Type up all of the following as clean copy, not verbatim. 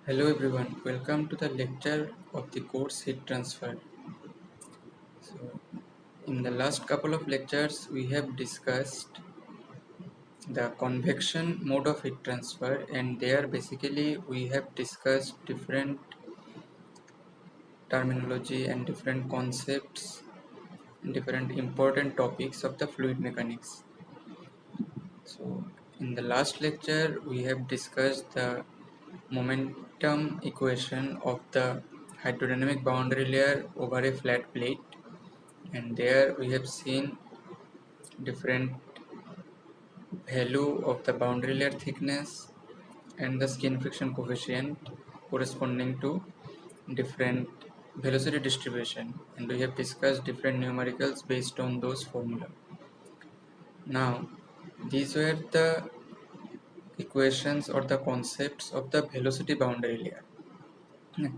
Hello everyone, welcome to the lecture of the course Heat Transfer. So, in the last couple of lectures, we have discussed the convection mode of heat transfer, and there basically we have discussed different terminology and different concepts, and different important topics of the fluid mechanics. So, in the last lecture, we have discussed the momentum equation of the hydrodynamic boundary layer over a flat plate, and there we have seen different value of the boundary layer thickness and the skin friction coefficient corresponding to different velocity distribution, and we have discussed different numericals based on those formula. Now these were the equations or the concepts of the velocity boundary layer.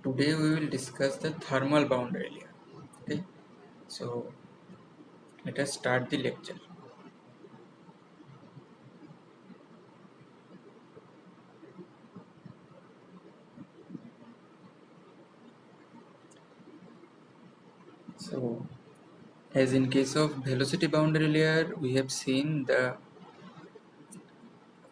Today we will discuss the thermal boundary layer. Okay, so let us start the lecture. So as in case of velocity boundary layer, we have seen the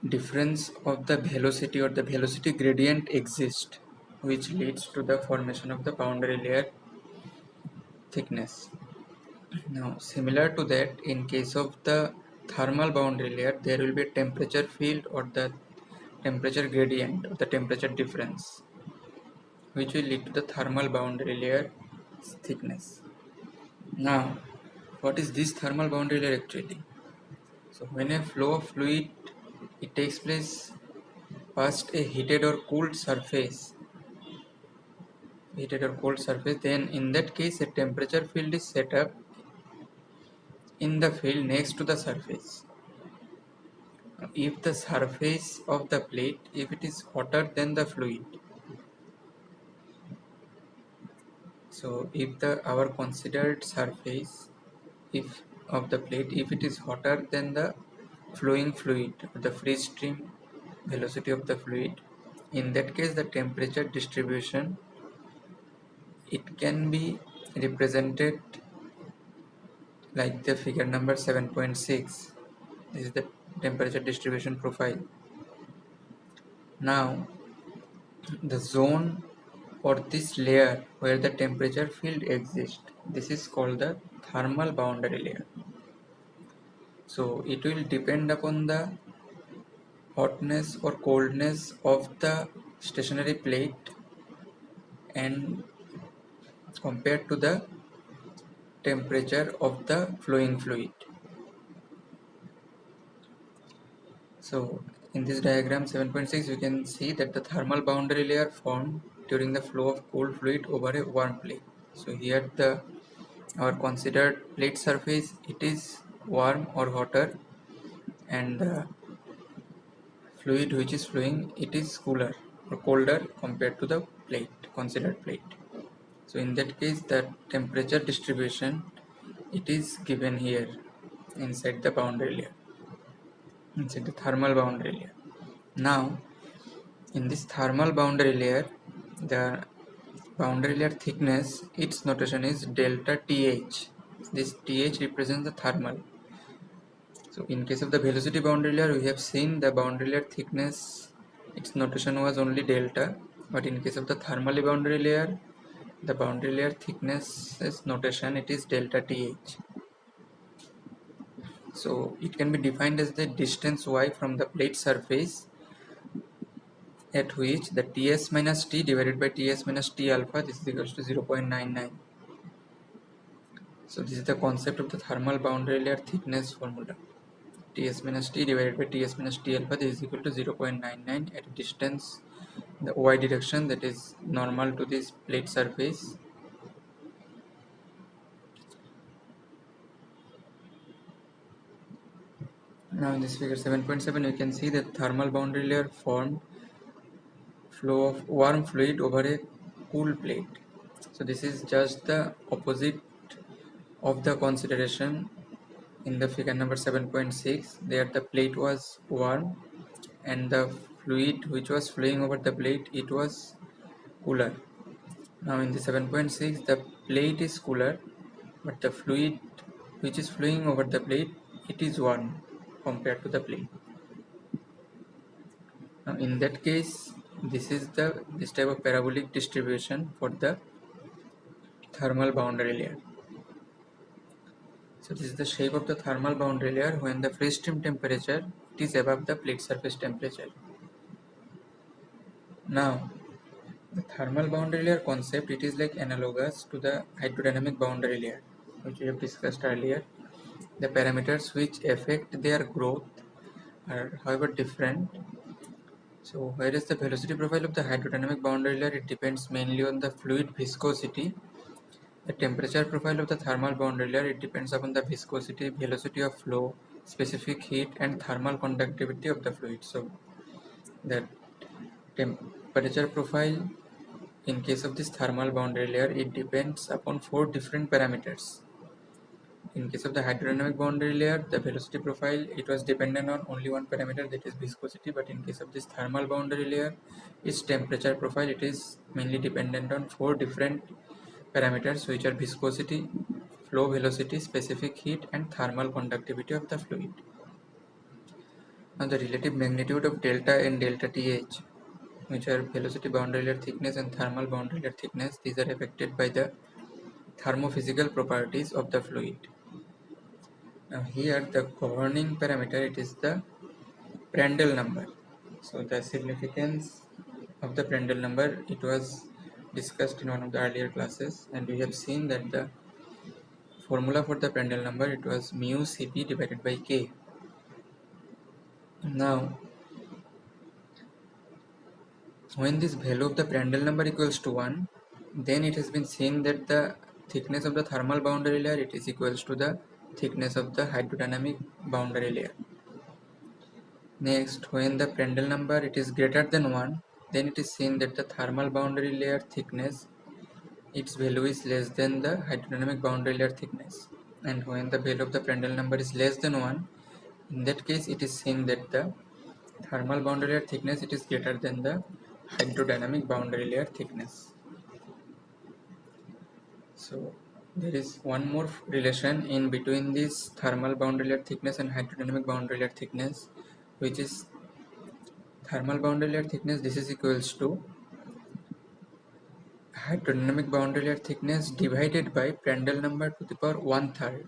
difference of the velocity or the velocity gradient exists, which leads to the formation of the boundary layer thickness. Now similar to that, in case of the thermal boundary layer, there will be a temperature field or the temperature gradient or the temperature difference, which will lead to the thermal boundary layer thickness. Now what is this thermal boundary layer actually? So when a flow of fluid it takes place past a heated or cold surface, then in that case a temperature field is set up in the field next to the surface. If the surface of the plate, if it is hotter than the fluid, so if the our considered surface if of the plate, if it is hotter than the flowing fluid or the free stream velocity of the fluid, in that case the temperature distribution it can be represented like the figure number 7.6. This is the temperature distribution profile. Now the zone or this layer where the temperature field exists, this is called the thermal boundary layer. So it will depend upon the hotness or coldness of the stationary plate and compared to the temperature of the flowing fluid. So in this diagram 7.6, you can see that the thermal boundary layer formed during the flow of cold fluid over a warm plate. So here our considered plate surface it is warm or hotter, and the fluid which is flowing it is cooler or colder compared to the considered plate. So in that case the temperature distribution it is given here inside the boundary layer, inside the thermal boundary layer. Now in this thermal boundary layer, the boundary layer thickness, its notation is delta TH. This TH represents the thermal. So in case of the velocity boundary layer, we have seen the boundary layer thickness, its notation was only delta, but in case of the thermal boundary layer, the boundary layer thickness notation it is delta TH. So it can be defined as the distance y from the plate surface at which the Ts minus T divided by Ts minus T alpha, this is equals to 0.99. So this is the concept of the thermal boundary layer thickness formula. Ts minus T divided by Ts minus T alpha, this is equal to 0.99 at a distance, the y direction, that is normal to this plate surface. Now in this figure 7.7, you can see the thermal boundary layer formed flow of warm fluid over a cool plate. So this is just the opposite of the consideration in the figure number 7.6. There the plate was warm and the fluid which was flowing over the plate it was cooler. Now in the 7.6 the plate is cooler, but the fluid which is flowing over the plate, it is warm compared to the plate. Now in that case, this type of parabolic distribution for the thermal boundary layer. So this is the shape of the thermal boundary layer when the free stream temperature it is above the plate surface temperature. Now the thermal boundary layer concept, it is like analogous to the hydrodynamic boundary layer which we have discussed earlier. The parameters which affect their growth are however different. So whereas the velocity profile of the hydrodynamic boundary layer, it depends mainly on the fluid viscosity. The temperature profile of the thermal boundary layer, it depends upon the viscosity, velocity of flow, specific heat and thermal conductivity of the fluid. So the temperature profile in case of this thermal boundary layer, it depends upon 4 different parameters. In case of the hydrodynamic boundary layer, the velocity profile, it was dependent on only one parameter, that is viscosity, but in case of this thermal boundary layer, its temperature profile, it is mainly dependent on 4 different parameters which are viscosity, flow velocity, specific heat and thermal conductivity of the fluid. Now the relative magnitude of delta and delta TH, which are velocity boundary layer thickness and thermal boundary layer thickness, these are affected by the thermophysical properties of the fluid. Now here the governing parameter, it is the Prandtl number. So the significance of the Prandtl number, it was discussed in one of the earlier classes, and we have seen that the formula for the Prandtl number, it was mu Cp divided by K. Now when this value of the Prandtl number equals to 1, then it has been seen that the thickness of the thermal boundary layer, it is equals to the thickness of the hydrodynamic boundary layer. Next, when the Prandtl number it is greater than 1, then it is seen that the thermal boundary layer thickness, its value is less than the hydrodynamic boundary layer thickness. And when the value of the Prandtl number is less than 1, in that case it is seen that the thermal boundary layer thickness, it is greater than the hydrodynamic boundary layer thickness. So there is one more relation in between this thermal boundary layer thickness and hydrodynamic boundary layer thickness, which is thermal boundary layer thickness, this is equals to hydrodynamic boundary layer thickness divided by Prandtl number to the power 1/3.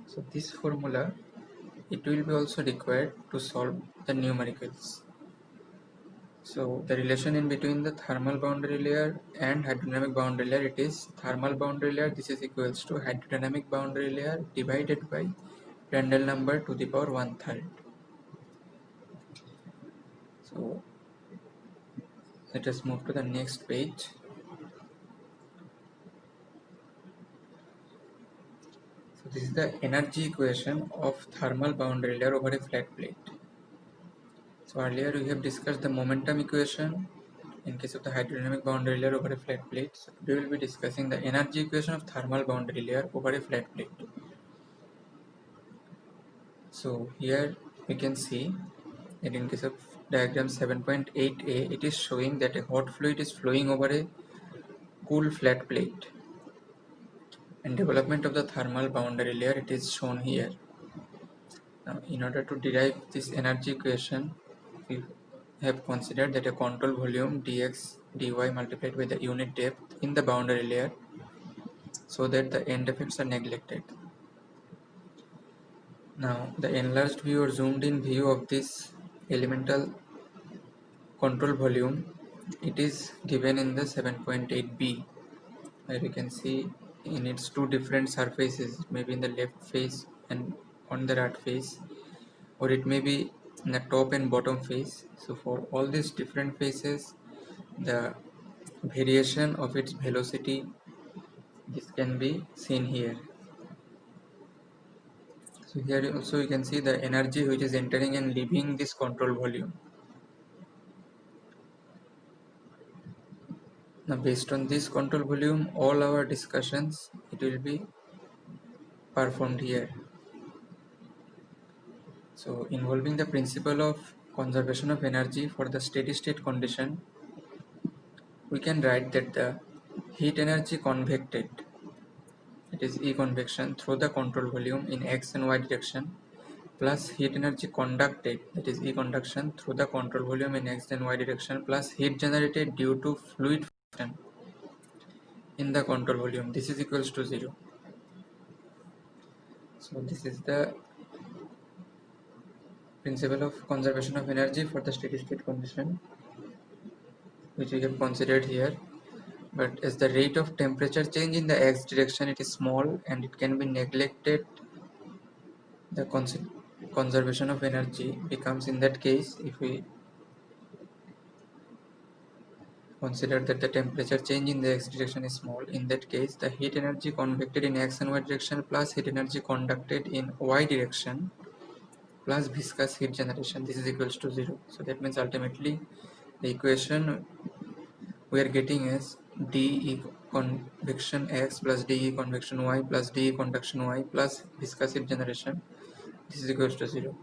So this formula, it will be also required to solve the numericals. So the relation in between the thermal boundary layer and hydrodynamic boundary layer, it is thermal boundary layer, this is equals to hydrodynamic boundary layer divided by Prandtl number to the power 1/3. So let us move to the next page. So this is the energy equation of thermal boundary layer over a flat plate. So earlier we have discussed the momentum equation in case of the hydrodynamic boundary layer over a flat plate. So today we will be discussing the energy equation of thermal boundary layer over a flat plate. So here we can see that in case of diagram 7.8a, it is showing that a hot fluid is flowing over a cool flat plate, and development of the thermal boundary layer, it is shown here. Now in order to derive this energy equation, we have considered that a control volume dx dy multiplied by the unit depth in the boundary layer, so that the end effects are neglected. Now the enlarged view or zoomed in view of this elemental control volume, it is given in the 7.8b, where you can see in its two different surfaces, maybe in the left face and on the right face, or it may be in the top and bottom face. So for all these different faces, the variation of its velocity, this can be seen here. So here also you can see the energy which is entering and leaving this control volume. Now based on this control volume, all our discussions, it will be performed here. So involving the principle of conservation of energy for the steady state condition, we can write that the heat energy convected, it is E convection, through the control volume in x and y direction, plus heat energy conducted, that is E conduction, through the control volume in x and y direction, plus heat generated due to fluid friction in the control volume. This is equals to 0. So this is the principle of conservation of energy for the steady state condition, which we have considered here. But as the rate of temperature change in the x direction, it is small and it can be neglected, the conservation of energy becomes, in that case, if we consider that the temperature change in the x direction is small, in that case the heat energy convected in x and y direction plus heat energy conducted in y direction plus viscous heat generation, this is equals to 0. So that means ultimately the equation we are getting is dE convection x plus dE convection y plus dE conduction y plus viscous heat generation, this is equals to 0.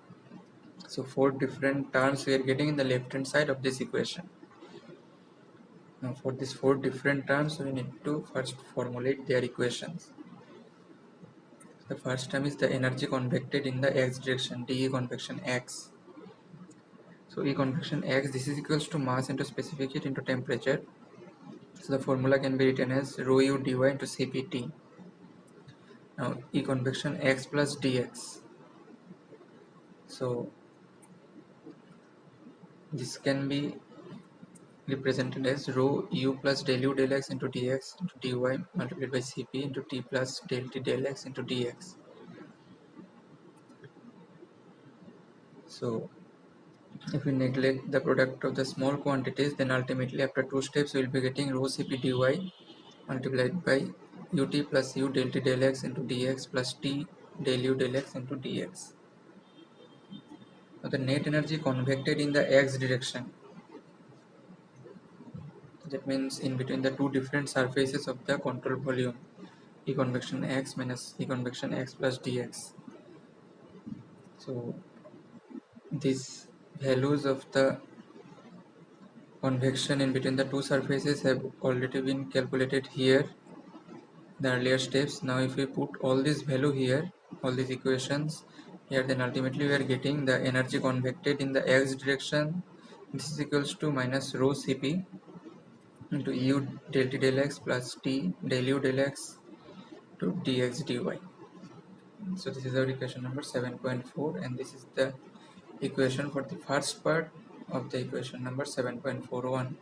So 4 different terms we are getting in the left hand side of this equation. Now for these 4 different terms we need to first formulate their equations. The first term is the energy convected in the x direction, dE convection x. So E convection x, this is equals to mass into specific heat into temperature. So the formula can be written as rho u dy into Cpt. Now E convection x plus dx. So this can be represented as rho u plus del u del x into dx into dy multiplied by Cp into t plus del t del x into dx. So if we neglect the product of the small quantities, then ultimately after 2 steps we will be getting rho Cp dy multiplied by ut plus u del t del x into dx plus t del u del x into dx. Now the net energy convected in the x direction, that means in between the two different surfaces of the control volume, E convection x minus E convection x plus dx. So these values of the convection in between the two surfaces have already been calculated here, the earlier steps. Now if we put all this value here, all these equations here, then ultimately we are getting the energy convected in the x direction, this is equals to minus rho Cp into u del t del x plus t del u del x to dx dy. So this is our equation number 7.4, and this is the equation for the first part of the equation number 7.41.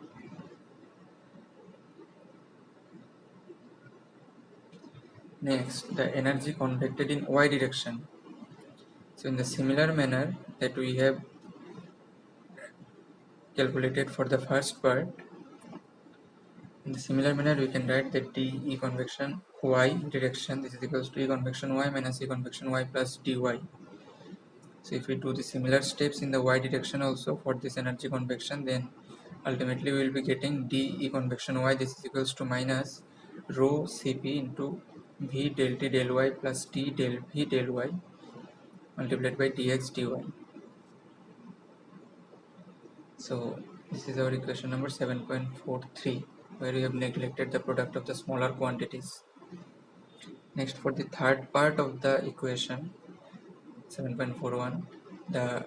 Next, the energy convected in y direction. So in the similar manner that we have calculated for the first part, in the similar manner we can write that dE convection y direction, this is equals to E convection y minus E convection y plus dy. So if we do the similar steps in the y direction also for this energy convection, then ultimately we will be getting dE convection y, this is equals to minus rho Cp into v del t del y plus t del v del y multiplied by dx dy. So this is our equation number 7.43, where we have neglected the product of the smaller quantities. Next, for the third part of the equation 7.41, the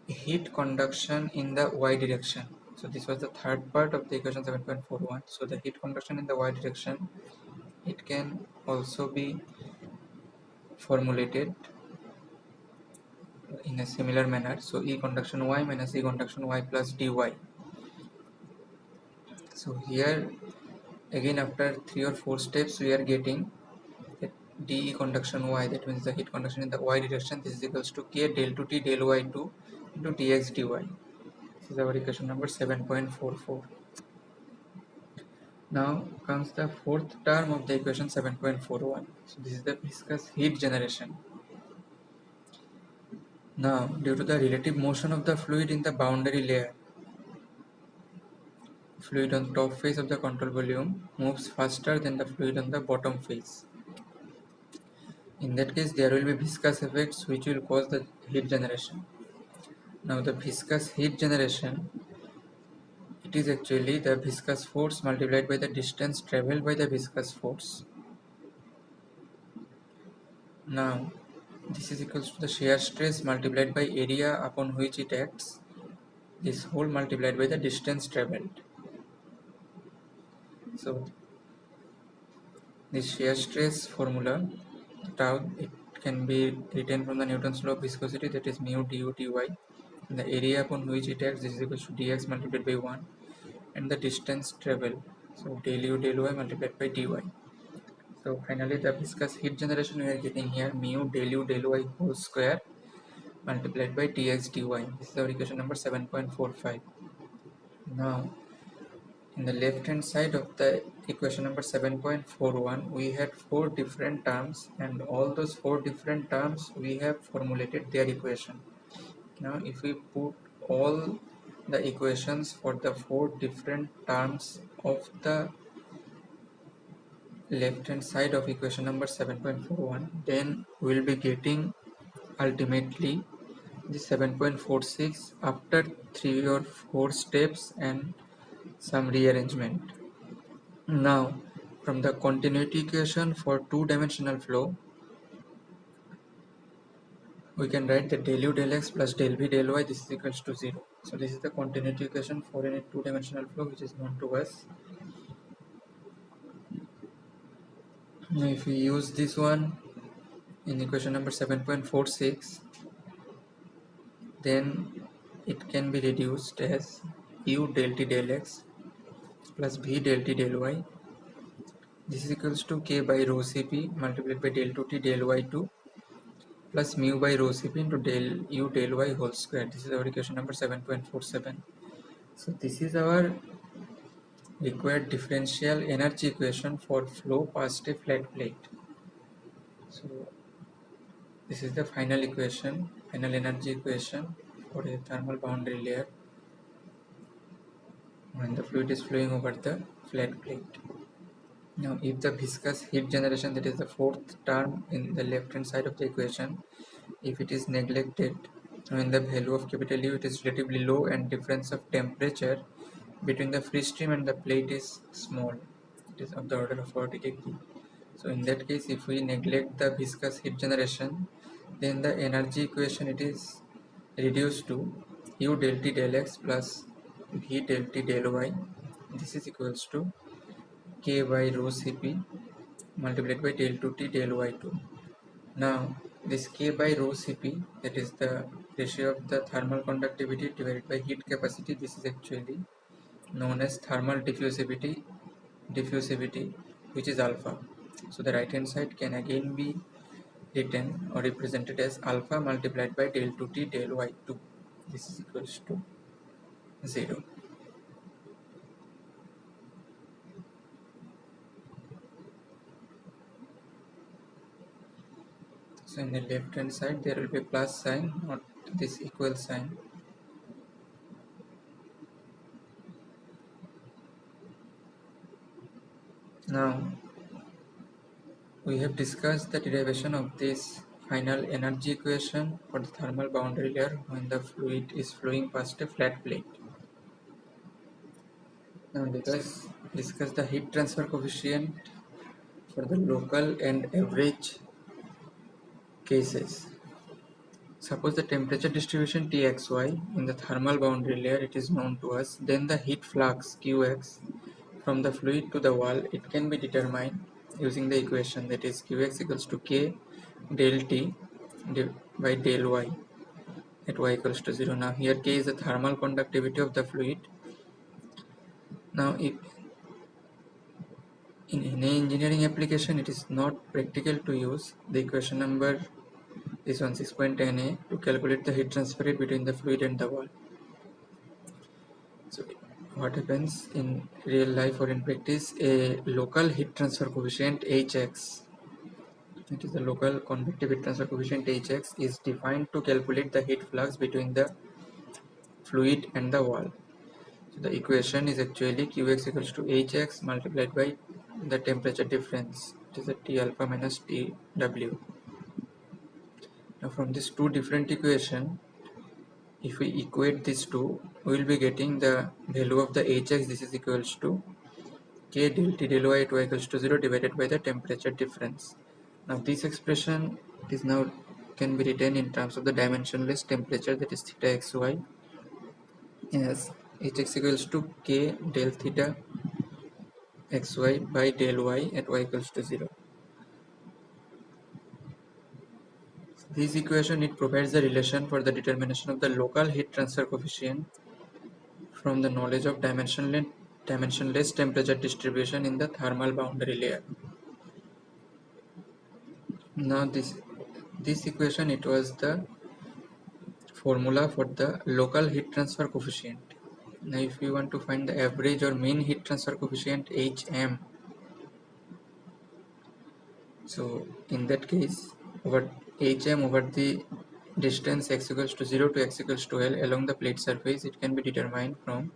heat conduction in the y direction. So this was the third part of the equation 7.41. So the heat conduction in the y direction, it can also be formulated in a similar manner. So E conduction y minus E conduction y plus dy. So here again after 3 or 4 steps we are getting that dE conduction y, that means the heat conduction in the y direction, this is equals to k del 2 t del y2 into dx dy. This is our equation number 7.44. Now comes the fourth term of the equation 7.41. So this is the viscous heat generation. Now due to the relative motion of the fluid in the boundary layer, fluid on top face of the control volume moves faster than the fluid on the bottom face. In that case there will be viscous effects which will cause the heat generation. Now the viscous heat generation, It is actually the viscous force multiplied by the distance traveled by the viscous force. Now, this is equals to the shear stress multiplied by area upon which it acts, this whole multiplied by the distance traveled. So, this shear stress formula, tau, it can be written from the Newton's law of viscosity, that is mu du dy. The area upon which it acts, this is equals to dx multiplied by 1, and the distance traveled, so del u del y multiplied by dy. So finally the viscous heat generation we are getting here mu del u del y whole square multiplied by dx dy. This is our equation number 7.45. Now in the left hand side of the equation number 7.41 we had 4 different terms, and all those 4 different terms we have formulated their equation. Now if we put all the equations for the 4 different terms of the left hand side of equation number 7.41, then we will be getting ultimately the 7.46 after 3 or 4 steps and some rearrangement. Now from the continuity equation for two-dimensional flow we can write that del u del x plus del v del y, this is equals to 0. So this is the continuity equation for any two-dimensional flow which is known to us. Now if we use this one in equation number 7.46, then it can be reduced as u del t del x plus v del t del y. This is equals to k by rho cp multiplied by del 2t del y2 plus mu by rho cp into del u del y whole square. This is our equation number 7.47. So this is our required differential energy equation for flow past a flat plate. So this is the final equation, final energy equation for a thermal boundary layer when the fluid is flowing over the flat plate. Now if the viscous heat generation, that is the fourth term in the left hand side of the equation, if it is neglected, when the value of capital U it is relatively low and difference of temperature between the free stream and the plate is small, it is of the order of 40 degree. So in that case, if we neglect the viscous heat generation, then the energy equation it is reduced to U del T del x plus V del T del y. This is equals to K by rho Cp multiplied by del 2T del y2. Now this K by rho Cp, that is the ratio of the thermal conductivity divided by heat capacity, this is actually known as thermal diffusivity, which is alpha. So the right hand side can again be written or represented as alpha multiplied by del 2T del y2. This is equals to 0. So in the left hand side there will be plus sign, not this equal sign. Now we have discussed the derivation of this final energy equation for the thermal boundary layer when the fluid is flowing past a flat plate. Now let us discuss the heat transfer coefficient for the local and average cases. Suppose the temperature distribution Txy in the thermal boundary layer it is known to us, then the heat flux Qx from the fluid to the wall it can be determined using the equation, that is Qx equals to K del T by del Y at Y equals to 0. Now here K is the thermal conductivity of the fluid. Now if in any engineering application it is not practical to use the equation number this one 6.10a to calculate the heat transfer rate between the fluid and the wall. So what happens in real life or in practice, a local heat transfer coefficient Hx, it is the local convective heat transfer coefficient Hx, is defined to calculate the heat flux between the fluid and the wall. So the equation is actually Qx equals to Hx multiplied by the temperature difference, it is a T alpha minus Tw. Now from these two different equations, if we equate these two, we will be getting the value of the Hx. This is equals to K del T del Y at Y equals to 0 divided by the temperature difference. Now this expression is now can be written in terms of the dimensionless temperature, that is theta xy, as Hx equals to K del theta xy by del Y at Y equals to 0. This equation, it provides the relation for the determination of the local heat transfer coefficient from the knowledge of dimensionless temperature distribution in the thermal boundary layer. Now this equation, it was the formula for the local heat transfer coefficient. Now if we want to find the average or mean heat transfer coefficient Hm, so in that case, over Hm over the distance x equals to 0 to x equals to L along the plate surface, it can be determined from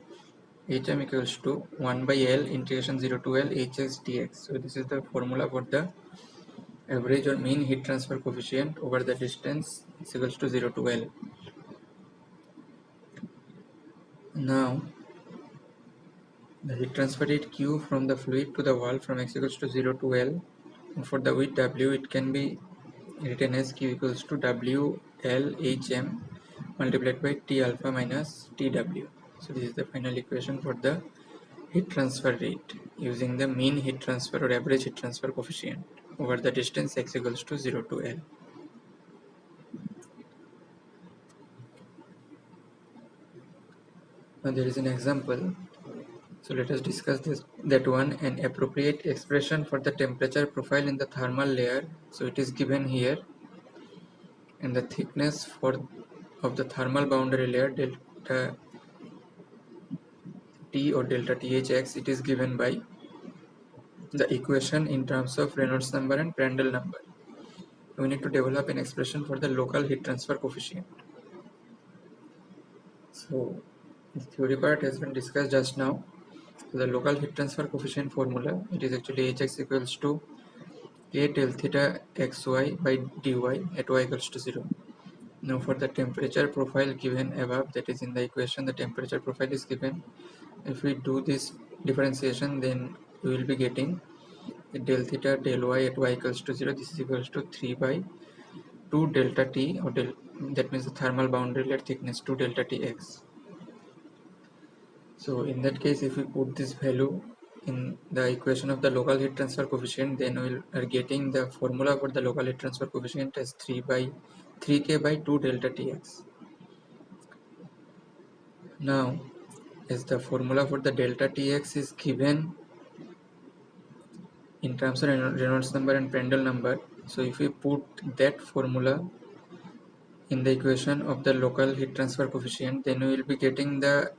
Hm equals to 1 by L integration 0 to L Hx dx. So this is the formula for the average or mean heat transfer coefficient over the distance is equals to 0 to L. Now the heat transfer rate Q from the fluid to the wall from x equals to 0 to L, and for the width W, it can be written as Q equals to W L Hm multiplied by T alpha minus Tw. So this is the final equation for the heat transfer rate using the mean heat transfer or average heat transfer coefficient over the distance x equals to 0 to L. Now there is an example, so let us discuss that one. An appropriate expression for the temperature profile in the thermal layer, so it is given here, and the thickness of the thermal boundary layer delta T or delta Thx, it is given by the equation in terms of Reynolds number and Prandtl number. We need to develop an expression for the local heat transfer coefficient. So the theory part has been discussed just now. So the local heat transfer coefficient formula, it is actually Hx equals to K del theta xy by dy at y equals to 0. Now for the temperature profile given above, that is in the equation, the temperature profile is given. If we do this differentiation, then we will be getting del theta del y at y equals to 0. This is equals to 3 by 2 delta T, or that means the thermal boundary layer thickness, 2 delta Tx. So in that case, if we put this value in the equation of the local heat transfer coefficient, then we are getting the formula for the local heat transfer coefficient as 3k by 2 delta Tx. Now, as the formula for the delta Tx is given in terms of Reynolds number and Prandtl number, so if we put that formula in the equation of the local heat transfer coefficient, then we will be getting the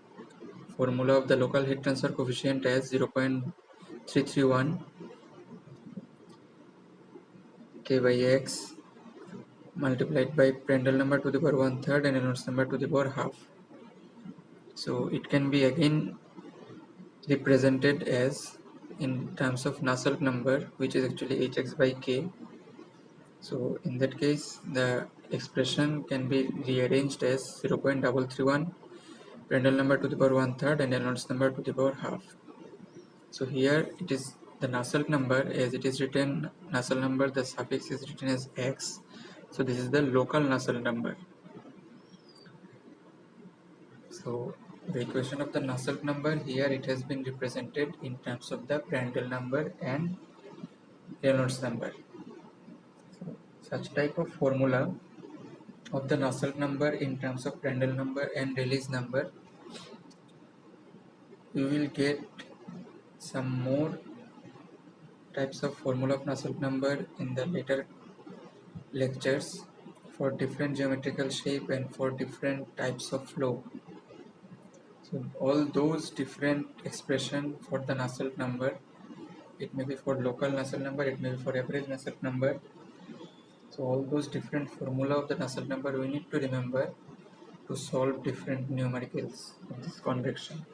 formula of the local heat transfer coefficient as 0.331 K by X multiplied by Prandtl number to the power 1/3 and Reynolds number to the power half. So it can be again represented as in terms of Nusselt number, which is actually Hx by K. So in that case, the expression can be rearranged as 0.331 Prandtl number to the power 1/3 and Reynolds number to the power half. So here it is the Nusselt number, as it is written Nusselt number, the suffix is written as x. So this is the local Nusselt number. So the equation of the Nusselt number here, it has been represented in terms of the Prandtl number and Reynolds number. So such type of formula of the Nusselt number in terms of Prandtl number and Rayleigh's number, we will get some more types of formula of Nusselt number in the later lectures for different geometrical shape and for different types of flow. So all those different expression for the Nusselt number, it may be for local Nusselt number, it may be for average Nusselt number. So all those different formula of the Nusselt number, we need to remember to solve different numericals of this convection.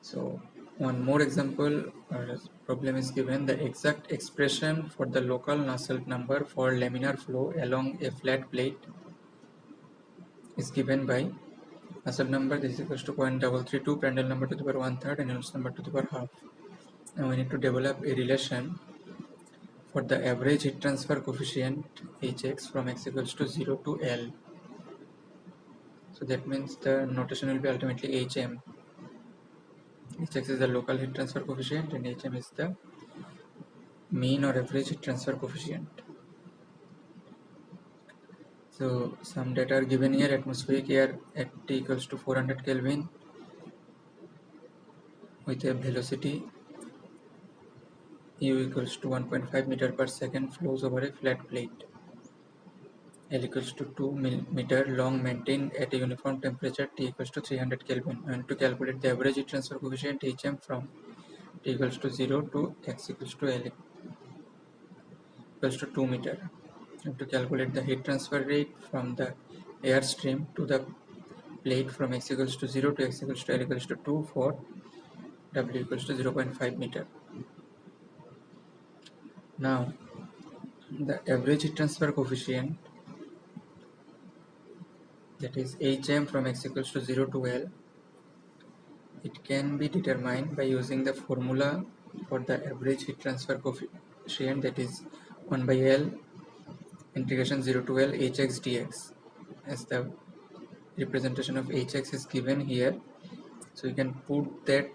So one more example or problem is given. The exact expression for the local Nusselt number for laminar flow along a flat plate is given by Nusselt number. This is equals to 0.332, Prandtl number to the power 1/3, and Reynolds number to the power half. Now we need to develop a relation for the average heat transfer coefficient Hx from x equals to 0 to L. So that means the notation will be ultimately Hm. Hx is the local heat transfer coefficient and Hm is the mean or average heat transfer coefficient. So some data are given here. Atmospheric air at T equals to 400 Kelvin with a velocity U equals to 1.5 meter per second flows over a flat plate. L equals to 2 meter long, maintained at a uniform temperature T equals to 300 Kelvin. And to calculate the average heat transfer coefficient Hm from T equals to 0 to x equals to L equals to 2 meter. And to calculate the heat transfer rate from the air stream to the plate from x equals to 0 to x equals to L equals to 2 for W equals to 0.5 meter. Now the average heat transfer coefficient, that is Hm from x equals to 0 to L, it can be determined by using the formula for the average heat transfer coefficient, that is 1 by L integration 0 to L Hx dx, as the representation of Hx is given here. So you can put that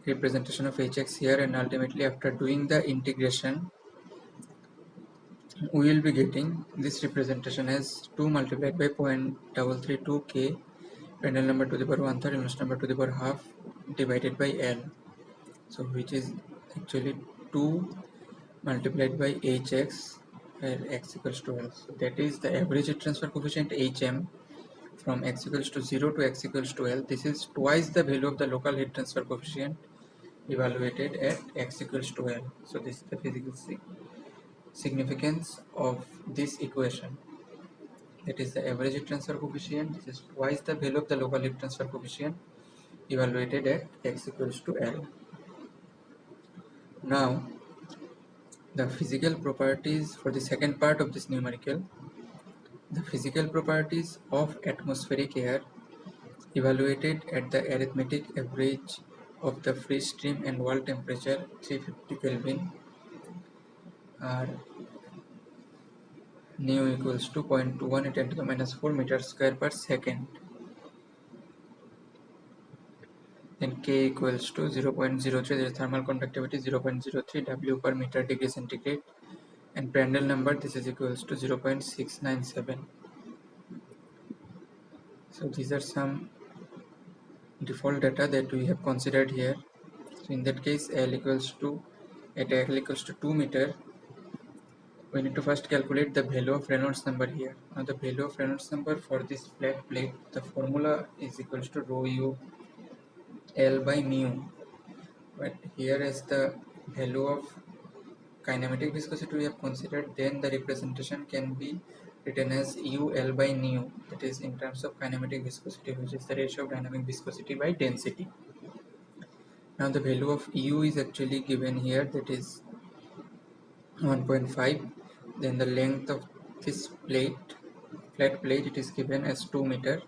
representation of Hx here, and ultimately after doing the integration we will be getting this representation as 2 multiplied by 0.332 k Prandtl number to the power 1/3 Reynolds number to the power half divided by L. So which is actually 2 multiplied by Hx where x equals to L. So that is the average heat transfer coefficient Hm from x equals to 0 to x equals to L. This is twice the value of the local heat transfer coefficient evaluated at x equals to L. So this is the physical significance of this equation. That is the average heat transfer coefficient. This is twice the value of the local heat transfer coefficient evaluated at x equals to L. Now the physical properties for the second part of this numerical. The physical properties of atmospheric air evaluated at the arithmetic average of the free stream and wall temperature 350 Kelvin are nu equals to 0.21 × 10 to the minus 4 meters square per second. Then K equals to 0.03, there is thermal conductivity 0.03 W per meter degree centigrade, and Prandtl number, this is equals to 0.697. So these are some default data that we have considered here. So in that case, L equals to, at L equals to 2 meter, we need to first calculate the value of Reynolds number here. Now the value of Reynolds number for this flat plate, the formula is equals to rho u L by mu. But here as the value of kinematic viscosity we have considered, then the representation can be written as u L by nu, that is in terms of kinematic viscosity, which is the ratio of dynamic viscosity by density. Now the value of u is actually given here, that is 1.5. Then the length of this plate, flat plate, it is given as 2 meter.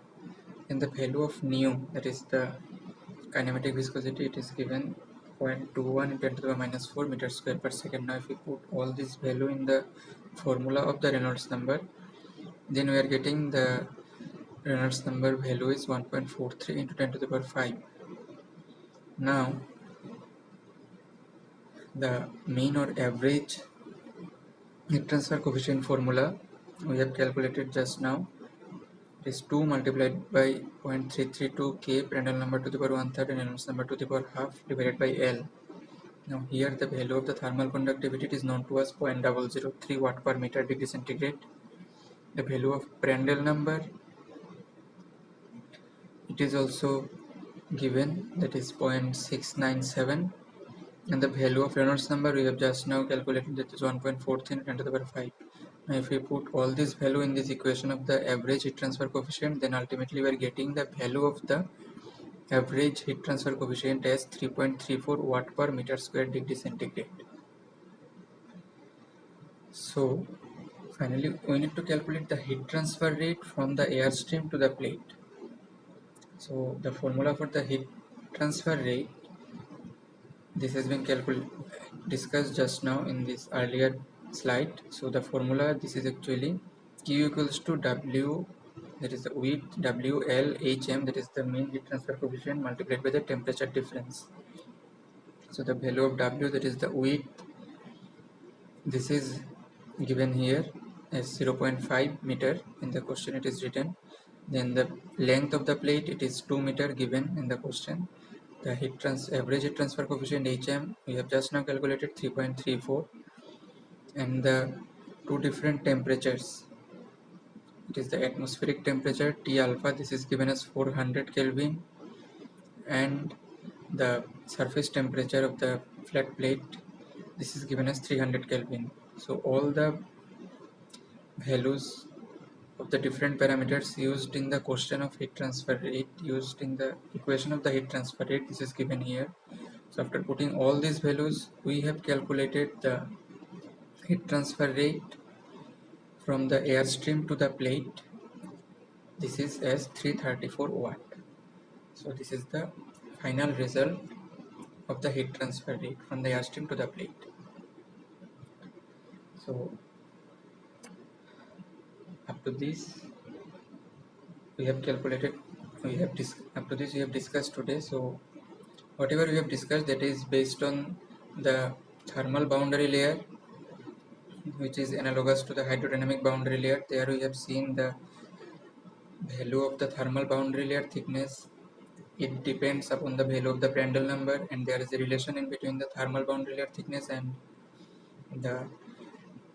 And the value of nu, that is the kinematic viscosity, it is given 0.21 × 10 to the minus 4 meters square per second. Now if we put all this value in the formula of the Reynolds number, then we are getting the Reynolds number value is 1.43 × 10 to the power 5. Now the mean or average heat transfer coefficient formula we have calculated just now. It is 2 multiplied by 0.332 k Prandtl number to the power 1/3 and Reynolds number to the power half divided by L. Now here the value of the thermal conductivity is known to us 0.003 watt per meter degree centigrade. The value of Prandtl number, it is also given, that is 0.697, and the value of Reynolds number we have just now calculated, that is 1.14 × 10 to the power 5. Now if we put all this value in this equation of the average heat transfer coefficient, then ultimately we are getting the value of the average heat transfer coefficient as 3.34 watt per meter square degree centigrade. So Finally, we need to calculate the heat transfer rate from the airstream to the plate. So the formula for the heat transfer rate, this has been discussed just now in this earlier slide. So the formula, this is actually Q equals to W, that is the width, WL that is the mean heat transfer coefficient, multiplied by the temperature difference. So the value of W, that is the width, this is given here as 0.5 meter. In the question it is written. Then the length of the plate, it is 2 meter given in the question. The average heat transfer coefficient HM, we have just now calculated 3.34, and the two different temperatures, it is the atmospheric temperature T alpha, this is given as 400 Kelvin, and the surface temperature of the flat plate, this is given as 300 Kelvin. So all the values of the different parameters used in the question of heat transfer rate, used in the equation of the heat transfer rate, this is given here. So after putting all these values, we have calculated the heat transfer rate from the airstream to the plate. This is as 334 watt. So this is the final result of the heat transfer rate from the airstream to the plate. So up to this we have calculated, up to this we have discussed today. So whatever we have discussed, that is based on the thermal boundary layer, which is analogous to the hydrodynamic boundary layer. There we have seen the value of the thermal boundary layer thickness. It depends upon the value of the Prandtl number, and there is a relation in between the thermal boundary layer thickness and the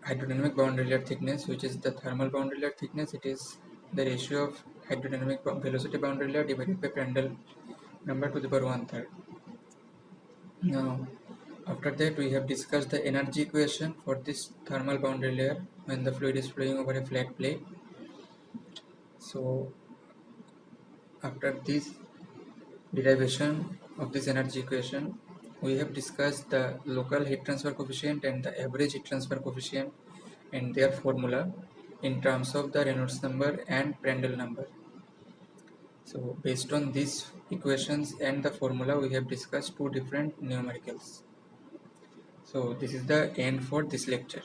hydrodynamic boundary layer thickness, which is the thermal boundary layer thickness. It is the ratio of hydrodynamic velocity boundary layer divided by Prandtl number to the power 1/3. Now, after that, we have discussed the energy equation for this thermal boundary layer when the fluid is flowing over a flat plate. So, after this derivation of this energy equation, we have discussed the local heat transfer coefficient and the average heat transfer coefficient and their formula in terms of the Reynolds number and Prandtl number. So, based on these equations and the formula, we have discussed two different numericals. So this is the end for this lecture.